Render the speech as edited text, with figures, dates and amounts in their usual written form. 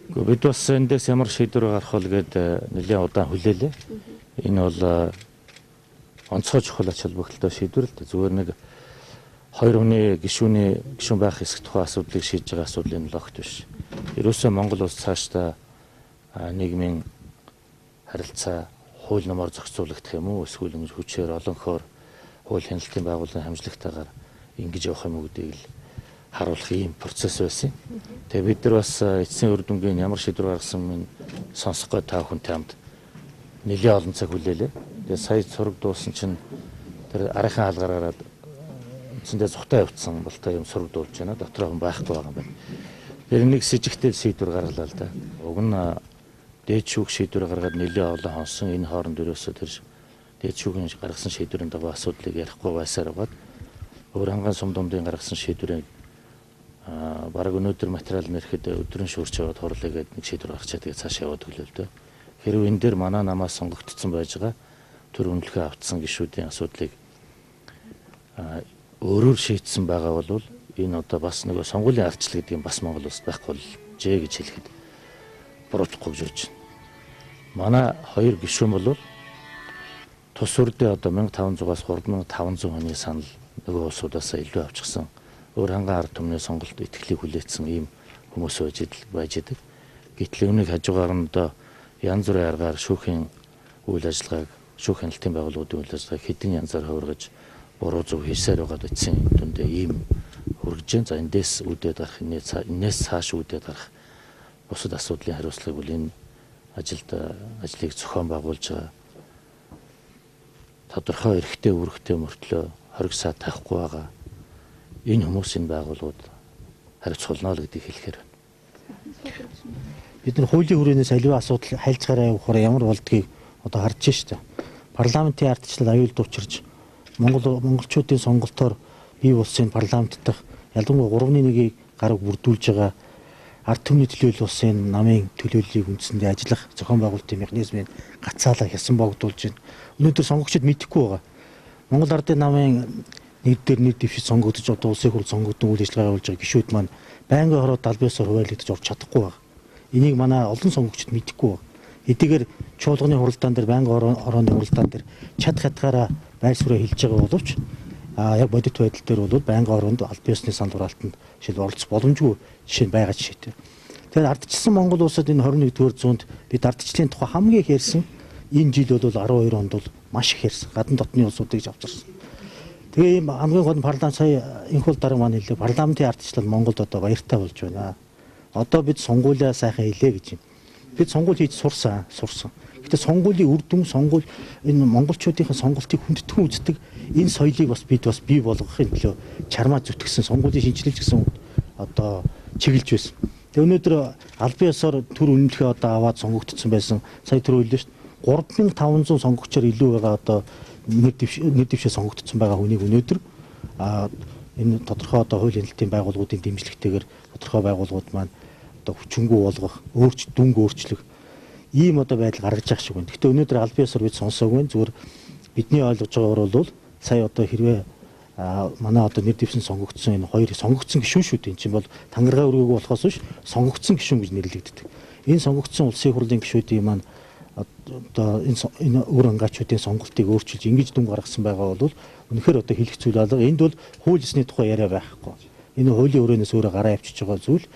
Бид бас эндээс ямар шийдвэр гарах вэ гэдэг нэлээд удаан хүлээлээ. Энэ бол онцгой чухал ач холбогдолтой шийдвэр л дээ. Зүгээр нэг хоёр хүний гишүүн байх хэсэг тухай асуудлыг шийдэж байгаа асуудлын логт биш. Ерөөсөө Монгол улс цаашдаа нийгмийн харилцаа хууль намаар зохицуулагдах юм уу? Эсвэл ингэж хүчээр олонхоор хууль хяналтын байгууллагын хамжлагтайгаар ингэж явах юм уу гэдгийг л харуулах ийм процесс байсан. Тэгээ бид нар бас эцсийн үр дүнгийн ямар шийдвэр гаргасан минь сонсохгүй та бүхэнтэй хамт нэлээд олон цаг хүлээлээ. Тэгээ сая сураг дуусан чинь тэр арийнхаа хаалгаар гараад эцэндээ зүхтэй явцсан болтой юм сураг дуулж байна. Дотроо хүн байхгүй байгаа юм байна. Тэр нэг с жигтэй шийдвэр гаргалаа л да. Уг нь дээд шүүх шийдвэр гаргаад нэлээд олон хонсон энэ хооронд өрөөсөө тэр дээд шүүхийн гаргасан шийдвэрийн дагуу асуудлыг ярихгүй байсаар байгаад өөр хангаан сум дундын гаргасан шийдвэрийн бараг өнөөдөр материал нэрэхэд өдрөн шүүрч яваад хорлоо гэдэг нэг шийдвэр гаргачаад тэгээ цааш яваад өглөө л дээ. Хэрвээ энэ дээр манай намаас сонгогдсон байж байгаа төр үнэлгээ авцсан гишүүдийн асуудлыг өөрөөр шийдсэн байгаа бол энэ одоо бас нэг сонгуулийн ардчлал гэдэг юм бас Монгол улсад байхгүй болжээ гэж хэлэхэд буруудахгүй гэж бодож байна. Манай хоёр гишүүн бол тус үрдээ одоо 1500-аас 3500 хүний санал нөгөө улсуудаас илүү авчихсан. Өөр хангаан ард түмний сонголт итгэлийг хүлээсэн ийм хүмүүс байж идэг. Гэтэл үүнийг хажуугаар нь одоо янз бүрийн аргаар шүүхийн үйл ажиллагааг, шүүх хяналтын байгууллагуудын үйл ажиллагааг хэдэн янзаар хувиргаж буруу зөв хийсээр байгаа эцсийн дүндээ ийм хүргэж байна. За эндээс үүдээд гарах, энээс цааш үүдээд гарах бусад асуудлын хариуцлагыг бол энэ ажлыг зохион байгуулж байгаа тодорхой эрхтэй үүрэгтэй мөртлөө хориг саа тавихгүй байгаа энэ хүмүүсийн байгууллагууд хариуцуулна л гэдгийг хэлэхээр байна. Бид нар хуулийн хүрээнээс аливаа асуудал хайлж гараа явахаар ямар болдгийг одоо харж байна шүү дээ. Парламентын ардчлал аюулд учирч монголчуудын сонголтоор бий улсын парламент дахь ялангуяа 3-1-ийг гараг бүрдүүлж байгаа ард түмний төлөөлөл улсын намын төлөөллийг үндсэндээ ажиллах зохион байгуулалтын механизмыг гацаалаа хясан богдуулж байна. Өнөөдөр сонгогчид мэдэхгүй байгаа. Монгол Ардын намын нийт дээр нийт дэвшиж сонгогдож одоо улсын хурл сонгогдсон үйл ажиллагаа явуулж байгаа гишүүд маань байнгын хороо далбаасаар хуваалагдаж орж чадахгүй байгаа. Энийг манай олон сонгогчид мэдэхгүй байгаа. Эдгээр чуулганы хуралдаан дээр байнгын хорооны хуралдаан дээр чад хатгаараа байр суурь хэлж байгаа боловч яг бодит байдал дээр бол байнгын хороонд аль биесны санал хураалтанд жишээл оролцох боломжгүй жишээ нь байгаа жишээтэй. Тэгэхээр ардчилсан Монгол улсад энэ 21-р зуунд бид ардчлалын тухай хамгийн их ярьсан. Энэ жил бол 12 онд бол маш их ярьсан. Гадна дотны улсуудыг авчирсан. Тэгээ ийм хамгийн гол парламент сая энх бол дарга маань хэлээ. Парламентын ардчлал Монголд одоо баяртай болж байна. Одоо бид сонгуулиа сайхан хийлээ гэж юм. Бид сонгуул хийж сурсан. Гэтэ сонгуулийн үр дүн энэ монголчуудын сонголтыг хүндэтгэн үздэг энэ соёлыг бас бид бас бий болгохын төлөө чармаа зүтгэсэн сонгуулийн шинжилэл гэсэн одоо чиглэж байсан. Тэгээ өнөөдөр албан ёсоор төр үнэлгээ одоо аваад сонгогдсон байсан. Сая төр хэллээ шүү дээ. 3500 сонгогчоор илүү байгаа одоо нэр дэвшээ сонгогдсон байгаа хүнийг өнөөдөр энэ тодорхой одоо хуулийн хяналтын байгууллагуудын дэмжлэгтэйгээр тодорхой байгууллагууд маань одоо хүчингү болгох, өөрчлөх ийм одоо байдал гаргаж явах шиг байна. Гэхдээ өнөөдөр албан ёсоор бид сонсоогүй зүгээр бидний ойлгож байгаагаар бол сая одоо хэрвээ манай одоо нэр дэвсэн сонгогдсон энэ хоёр сонгогдсон гишүүн шүү дээ. Энэ чинь бол тангараа өргөг болохоос биш сонгогдсон гишүүн гэж нэрлэгддэг. Энэ сонгогдсон улсын хурлын гишүүдийн маань одоо энэ өөр ангачуудын сонголтыг өөрчилж ингэж дүн гаргасан байгаа бол үнэхээр одоо хэлэх зүйл алга. Энд бол хууль ёсны тухай яриа байхгүй. Энэ хуулийн өрөөнөөс өөрөө гараа авчиж байгаа зүйл.